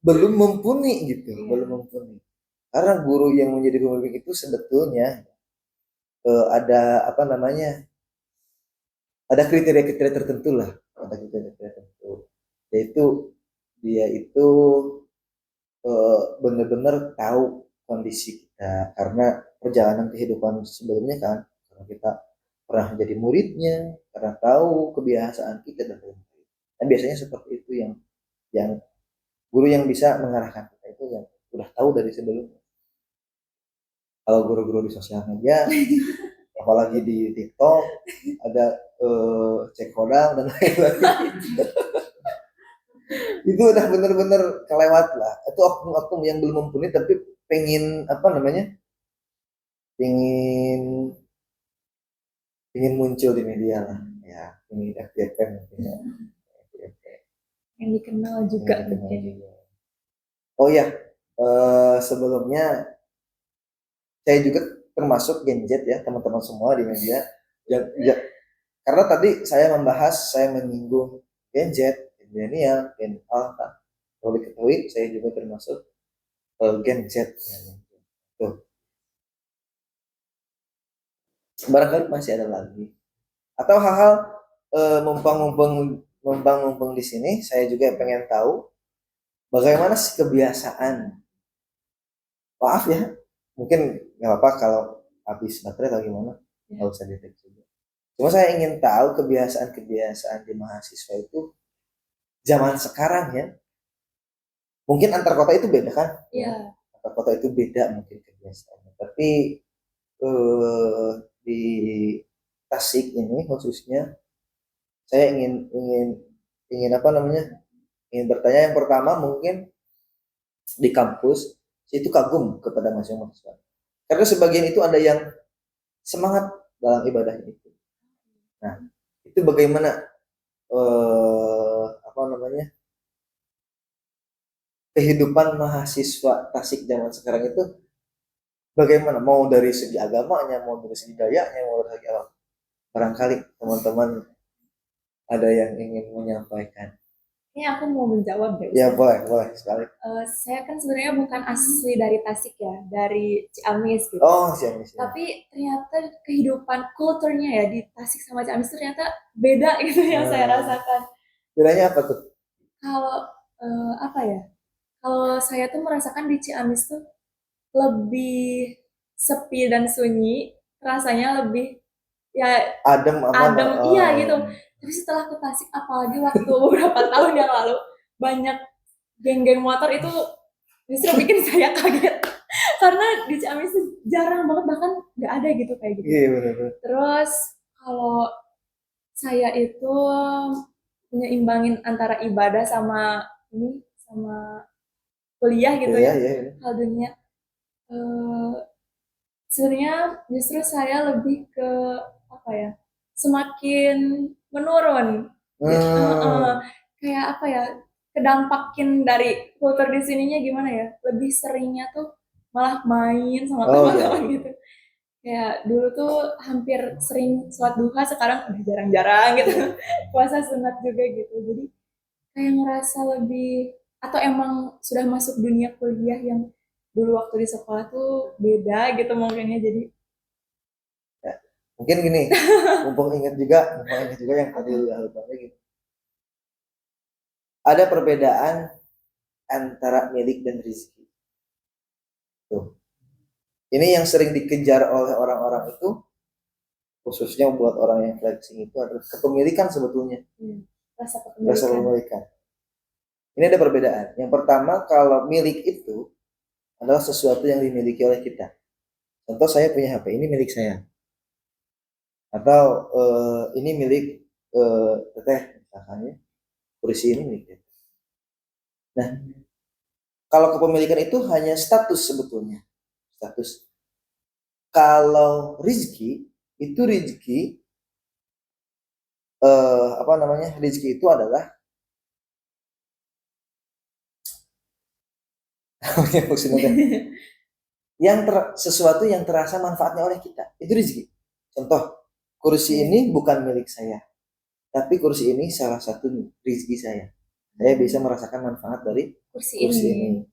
belum mumpuni gitu, belum mumpuni. Karena guru yang menjadi pembimbing itu sebetulnya ada ada kriteria-kriteria tertentu lah, ada kriteria-kriteria tertentu, yaitu dia itu benar-benar tahu kondisi kita, karena perjalanan kehidupan sebelumnya kan, karena kita pernah jadi muridnya, karena tahu kebiasaan kita dan lain-lain. Dan biasanya seperti itu yang guru yang bisa mengarahkan kita itu yang udah tahu dari sebelumnya. Kalau guru-guru di sosial media apalagi di TikTok ada cek kodam dan lain-lain. Itu udah bener-bener kelewat lah. Itu oknum-oknum yang belum mumpuni tapi pengen apa namanya, pengen pengen muncul di media lah ya, pengen FYP mungkin ya. FYP, Yang dikenal juga pengen dikenal mungkin. juga. Oh ya, sebelumnya saya juga termasuk Gen Z ya teman-teman semua di media. Karena tadi saya menyinggung Gen Z, milenial, Gen Alpha. Kalau diketahui saya juga termasuk Gen Z. Ya. Tuh. Barangkali masih ada lagi. Atau hal-hal mumpang-mumpang di sini, saya juga pengen tahu bagaimana sih kebiasaan. Maaf ya, mungkin nggak apa-apa kalau habis baterai atau gimana, nggak usah detek juga. Cuma saya ingin tahu kebiasaan-kebiasaan di mahasiswa itu zaman sekarang ya. Mungkin antar kota itu beda kan? Iya. Antar kota itu beda mungkin kebiasaannya. Tapi di Tasik ini khususnya, saya ingin apa namanya? Ingin bertanya yang pertama mungkin di kampus saya itu kagum kepada mahasiswa. Karena sebagian itu ada yang semangat dalam ibadahnya itu. Nah, itu bagaimana apa namanya? Kehidupan mahasiswa Tasik zaman sekarang itu bagaimana? Mau dari segi agamanya, mau dari segi gayanya, mau dari segi apa? Barangkali teman-teman ada yang ingin menyampaikan. Ini aku mau menjawab deh. Ya boleh sekali. Saya kan sebenarnya bukan asli dari Tasik ya, dari Ciamis gitu. Oh siap. Tapi ternyata kehidupan kulturnya ya di Tasik sama Ciamis ternyata beda gitu yang saya rasakan. Bedanya apa tuh? Kalau apa ya? Kalau saya tuh merasakan di Ciamis tuh lebih sepi dan sunyi, rasanya lebih ya Adem, aman. adem, iya gitu. Tapi setelah ke Tasik, apalagi waktu beberapa tahun yang lalu, banyak geng-geng motor itu justru bikin saya kaget. Karena di Ciamis tuh jarang banget, bahkan nggak ada gitu kayak gitu. Iya benar. Terus kalau saya itu menyeimbangin antara ibadah sama ini sama kuliah gitu ya, Iya. hal dunia. Sebenarnya justru saya lebih ke apa ya, semakin menurun. Kayak apa ya, kedampakin dari kultur di sininya gimana ya, lebih seringnya tuh malah main sama teman-teman gitu. Kayak dulu tuh hampir sering sholat duha, sekarang udah jarang-jarang gitu. Puasa sunat juga gitu. Jadi kayak ngerasa lebih, atau emang sudah masuk dunia kuliah yang dulu waktu di sekolah tuh beda gitu mungkinnya. Jadi mungkin gini, mumpung ingat juga yang tadi udah gitu. Ada perbedaan antara milik dan rezeki. Tuh. Ini yang sering dikejar oleh orang-orang itu, khususnya buat orang yang flexing itu adalah kepemilikan sebetulnya. Rasa Rasa kepemilikan. Ini ada perbedaan. Yang pertama, kalau milik itu adalah sesuatu yang dimiliki oleh kita. Contoh, saya punya HP, ini milik saya. Atau ini milik teteh, misalkan, kursi ini milik teteh. Nah, kalau kepemilikan itu hanya status sebetulnya. Status. Kalau rezeki, itu rezeki apa namanya? Rezeki itu adalah sesuatu yang terasa manfaatnya oleh kita. Itu rezeki. Contoh, kursi ini bukan milik saya, tapi kursi ini salah satu rezeki saya. Saya bisa merasakan manfaat dari kursi ini.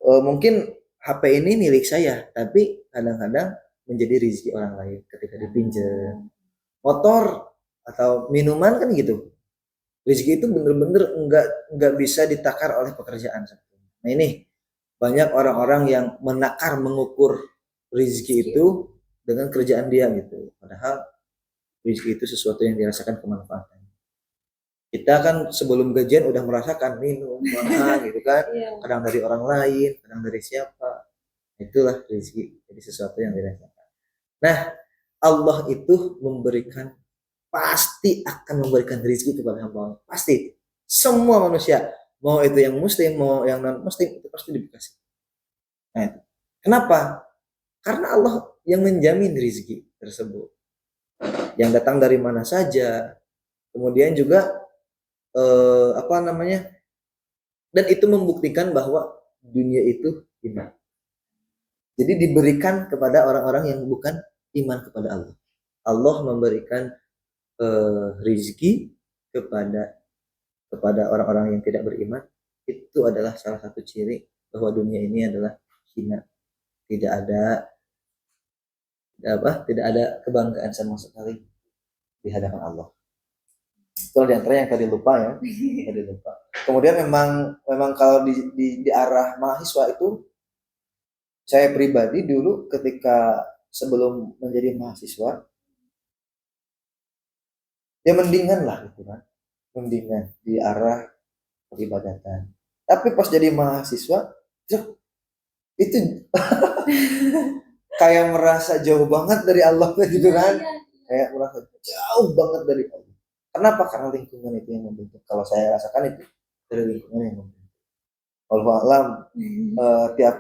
Mungkin HP ini milik saya, tapi kadang-kadang menjadi rezeki orang lain ketika dipinjam. Motor atau minuman kan gitu. Rezeki itu bener-bener enggak bisa ditakar oleh pekerjaan. Nah ini banyak orang-orang yang menakar, mengukur rezeki itu dengan kerjaan dia gitu. Padahal rezeki itu sesuatu yang dirasakan kemanfaatan. Kita kan sebelum gajian udah merasakan minum, makan gitu kan. Kadang dari orang lain, kadang dari siapa. Itulah rezeki. Jadi sesuatu yang dirasakan. Nah, Allah itu pasti akan memberikan rezeki kepada hamba. Pasti. Semua manusia, mau itu yang muslim, mau yang non muslim, itu pasti dikasih. Nah, itu. Kenapa? Karena Allah yang menjamin rezeki tersebut. Yang datang dari mana saja. Kemudian juga dan itu membuktikan bahwa dunia itu hina. Jadi diberikan kepada orang-orang yang bukan iman kepada Allah. Allah memberikan rezeki kepada orang-orang yang tidak beriman. Itu adalah salah satu ciri bahwa dunia ini adalah hina. Tidak ada kebanggaan sama sekali di hadapan Allah. Itu di antara yang tadi lupa ya. Tadi lupa. Kemudian memang kalau di arah mahasiswa itu, saya pribadi dulu ketika sebelum menjadi mahasiswa, ya mendingan lah gitu kan. Mendingan di arah peribadatan. Tapi pas jadi mahasiswa, itu kayak merasa jauh banget dari Allah gitu kan. Kayak merasa jauh banget dari Allah. Kenapa? Karena lingkungan itu yang membentuk. Kalau saya rasakan itu dari lingkungan yang membentuk. Kalau alam tiap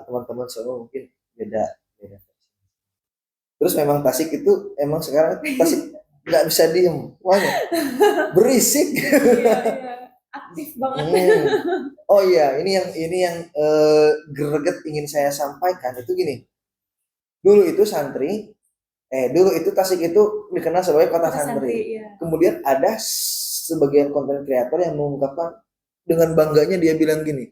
teman-teman semua mungkin beda. Terus memang Tasik itu emang sekarang Tasik nggak bisa diem, wanya berisik. Iya. Aktif banget. Oh iya, ini yang greget ingin saya sampaikan itu gini. Dulu itu Tasik itu dikenal sebagai kota santri. Iya. Kemudian ada sebagian konten kreator yang mengungkapkan dengan bangganya, dia bilang gini,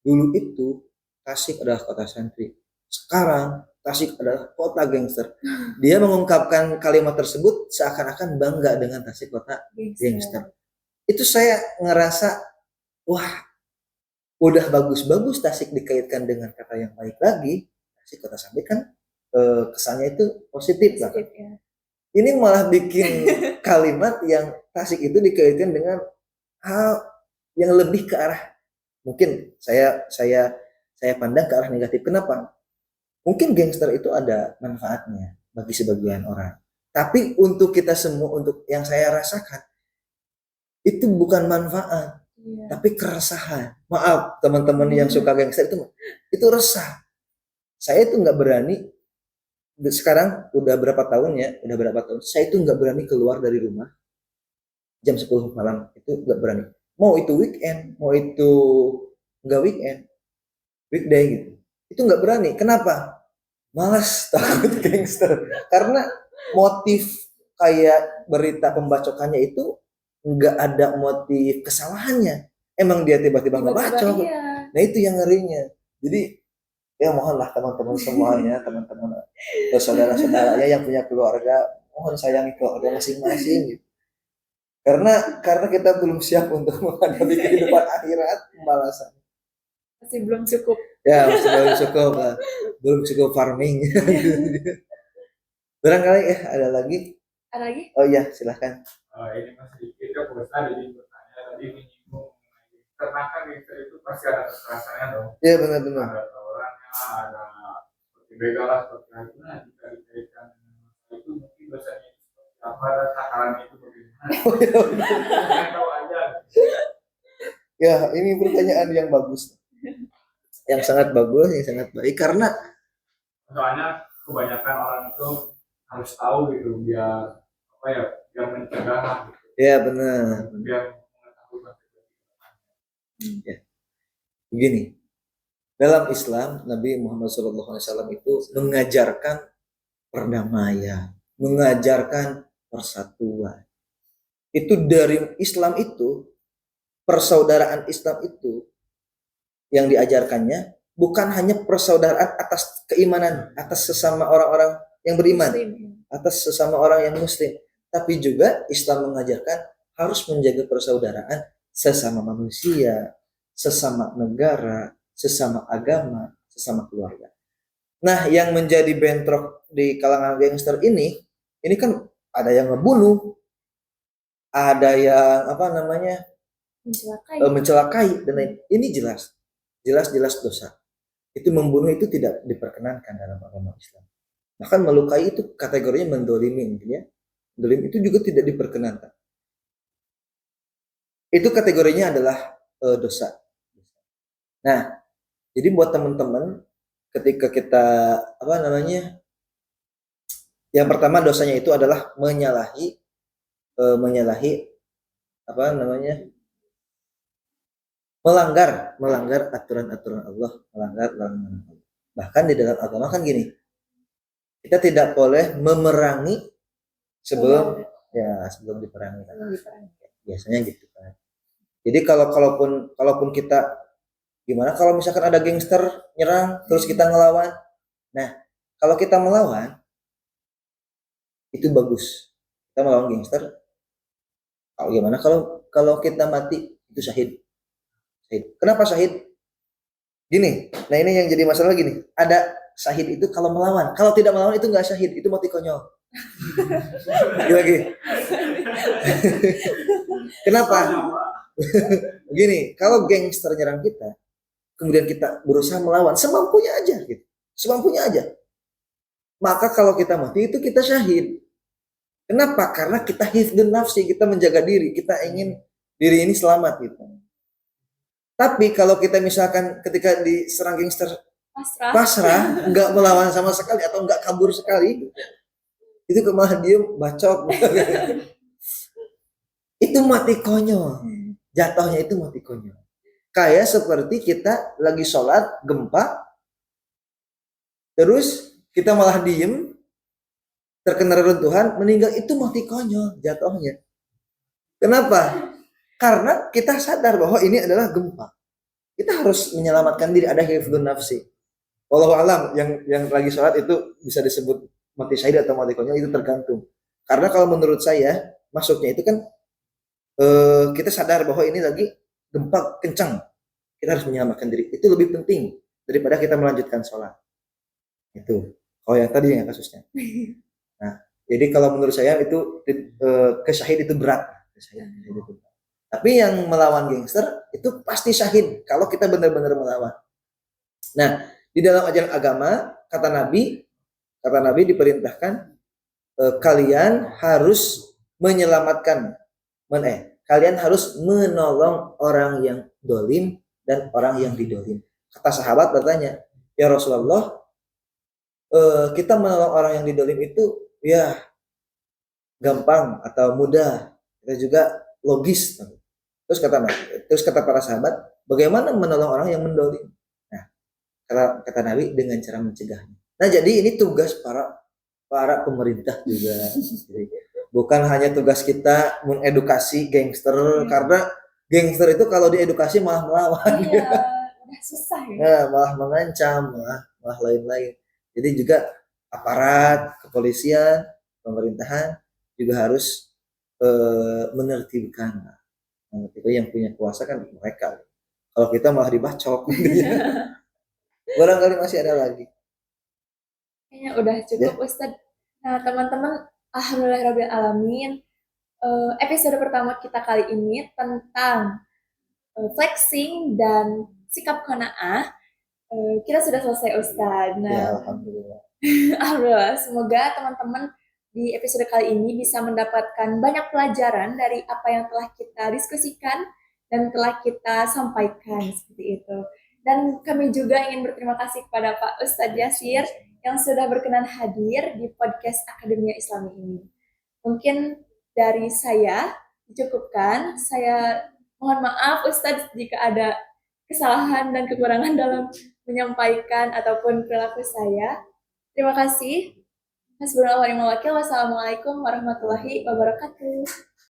dulu itu Tasik adalah kota santri, sekarang Tasik adalah kota gangster. Dia mengungkapkan kalimat tersebut seakan-akan bangga dengan Tasik kota gangster. Itu saya ngerasa, wah, udah bagus-bagus Tasik dikaitkan dengan kata yang baik lagi. Tasik kota santri kan kesannya itu positif lah. Ya. Ini malah bikin kalimat yang Tasik itu dikaitkan dengan hal yang lebih ke arah, mungkin saya pandang ke arah negatif. Kenapa? Mungkin gangster itu ada manfaatnya bagi sebagian orang, tapi untuk kita semua, untuk yang saya rasakan itu bukan manfaat, tapi keresahan. Maaf teman-teman yang suka gangster itu resah. Saya itu nggak berani. Sekarang udah berapa tahun saya itu nggak berani keluar dari rumah jam 10 malam, itu nggak berani. Mau itu weekend, mau itu nggak weekend, weekday gitu, itu nggak berani. Kenapa? Malas, takut gangster. Karena motif kayak berita pembacokannya itu nggak ada motif kesalahannya, emang dia tiba-tiba ngebacok. Iya. Nah itu yang ngerinya. Jadi ya mohonlah teman-teman semuanya, teman-teman saudara-saudaranya yang punya keluarga, mohon sayangi keluarga masing-masing gitu. Karena kita belum siap untuk menghadapi kehidupan akhirat, pembalasan. Masih belum cukup. Ya, masih belum cukup lah. Belum cukup farming. Barangkali ada lagi? Ada lagi? Oh iya, silahkan. Ini masih sedikit ya, Pak, jadi bertanya tadi menyinggung karena kan itu pasti ada kekerasannya dong. Iya benar-benar. Ada tawarannya, ada seperti begal lah, seperti itu. Nah, jika dikaitkan itu mungkin biasanya apa takaran itu bagaimana? Saya tahu aja. Ya, ini pertanyaan yang bagus. Yang sangat bagus, yang sangat baik, karena soalnya kebanyakan orang itu harus tahu gitu biar mencegah gitu. Ya benar. Biar mengetahui ya. Begini, dalam Islam Nabi Muhammad SAW itu mengajarkan perdamaian, mengajarkan persatuan. Itu dari Islam itu, persaudaraan Islam itu yang diajarkannya bukan hanya persaudaraan atas keimanan, atas sesama orang-orang yang beriman, atas sesama orang yang muslim, tapi juga Islam mengajarkan harus menjaga persaudaraan sesama manusia, sesama negara, sesama agama, sesama keluarga. Nah, yang menjadi bentrok di kalangan gangster ini kan ada yang ngebunuh, ada yang mencelakai, dan ini jelas dosa. Itu membunuh itu tidak diperkenankan dalam agama Islam. Bahkan melukai itu kategorinya mendolimin, ya. Mendolim itu juga tidak diperkenankan. Itu kategorinya adalah dosa. Nah, jadi buat teman-teman, ketika kita yang pertama dosanya itu adalah menyalahi melanggar aturan-aturan Allah, melanggar larangan Allah. Bahkan di dalam agama kan gini, kita tidak boleh memerangi sebelum diperangi. Biasanya gitu kan. Jadi kalaupun kita gimana kalau misalkan ada gangster nyerang terus kita ngelawan. Nah, kalau kita melawan itu bagus. Kita melawan gangster. Kalau gimana kalau kita mati itu syahid. Kenapa syahid? Gini, nah ini yang jadi masalah gini. Ada syahid itu kalau melawan. Kalau tidak melawan itu nggak syahid, itu mati konyol. Lagi. Kenapa? Begini, kalau gangster nyerang kita, kemudian kita berusaha melawan semampunya aja gitu. Semampunya aja. Maka kalau kita mati itu kita syahid. Kenapa? Karena kita hifdzun nafsi, kita menjaga diri, kita ingin diri ini selamat gitu. Tapi kalau kita misalkan ketika diserang gangster pasrah, nggak melawan sama sekali atau nggak kabur sekali, itu malah diem bacok. Itu mati konyol. Jatuhnya itu mati konyol. Kayak seperti kita lagi sholat gempa, terus kita malah diem, terkena reruntuhan, meninggal, itu mati konyol jatuhnya. Kenapa? Karena kita sadar bahwa ini adalah gempa. Kita harus menyelamatkan diri, ada hifdzun nafsi. Wallahu alam, yang lagi sholat itu bisa disebut mati syahid atau mati konyol, itu tergantung. Karena kalau menurut saya masuknya itu kan kita sadar bahwa ini lagi gempa kencang. Kita harus menyelamatkan diri. Itu lebih penting daripada kita melanjutkan sholat. Itu. Kalau yang tadi yang kasusnya. Nah, jadi kalau menurut saya itu kesyahid itu berat. Tapi yang melawan gangster itu pasti syahid kalau kita benar-benar melawan. Nah, di dalam ajaran agama kata Nabi diperintahkan kalian harus kalian harus menolong orang yang dolim dan orang yang didolim. Kata sahabat bertanya, ya Rasulullah, kita menolong orang yang didolim itu ya gampang atau mudah, kita juga logis. Terus kata para sahabat, bagaimana menolong orang yang mendolim? Nah, kata Nabi dengan cara mencegahnya. Nah, jadi ini tugas para pemerintah juga. Bukan hanya tugas kita mengedukasi gangster, karena gangster itu kalau diedukasi malah melawan. Iya, udah susah ya. Nah, malah mengancam, malah lain-lain. Jadi juga aparat kepolisian, pemerintahan juga harus menertibkan. Itu yang punya kuasa kan mereka. Kalau kita malah dibacok. Barangkali masih ada lagi. Kayaknya udah cukup Ustadz. Nah teman-teman, alhamdulillahirabbil alamin. Episode pertama kita kali ini tentang flexing dan sikap qanaah. Kita sudah selesai Ustadz. Nah, Ya, alhamdulillah. alhamdulillah. Semoga teman-teman di episode kali ini bisa mendapatkan banyak pelajaran dari apa yang telah kita diskusikan dan telah kita sampaikan seperti itu. Dan kami juga ingin berterima kasih kepada Pak Ustadz Yasir yang sudah berkenan hadir di podcast Akademia Islami ini. Mungkin dari saya dicukupkan. Saya mohon maaf Ustadz jika ada kesalahan dan kekurangan dalam menyampaikan ataupun perilaku saya. Terima kasih. Wassalamualaikum warahmatullahi wabarakatuh.